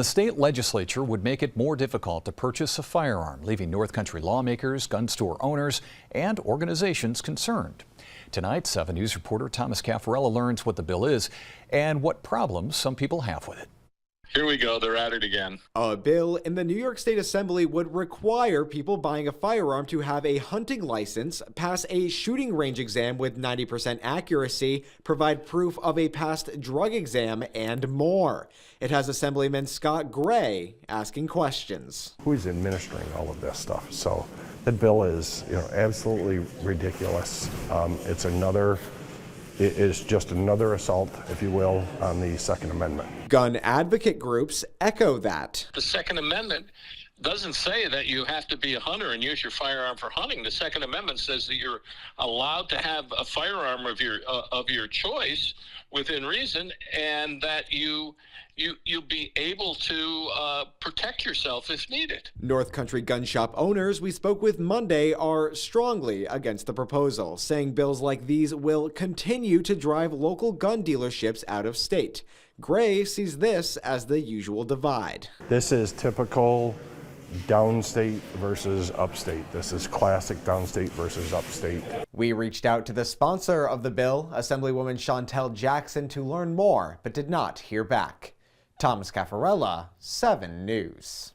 The state legislature would make it more difficult to purchase a firearm, leaving North Country lawmakers, gun store owners, and organizations concerned. Tonight, 7 News reporter Thomas Caffarella learns what the bill is and what problems some people have with it. Here we go, they're at it again. A bill in the New York State Assembly would require people buying a firearm to have a hunting license, pass a shooting range exam with 90% accuracy, provide proof of a past drug exam, and more. It has Assemblyman Scott Gray asking questions. Who's administering all of this stuff? So the bill is, absolutely ridiculous. It is just another assault, if you will, on the Second Amendment. Gun advocate groups echo that. The Second Amendment doesn't say that you have to be a hunter and use your firearm for hunting. The Second Amendment says that you're allowed to have a firearm of your choice within reason, and that you'll be able to protect yourself if needed. North Country gun shop owners we spoke with Monday are strongly against the proposal, saying bills like these will continue to drive local gun dealerships out of state. Gray sees this as the usual divide. This is typical downstate versus upstate. This is classic downstate versus upstate. We reached out to the sponsor of the bill, Assemblywoman Chantel Jackson, to learn more, but did not hear back. Thomas Caffarella, 7 News.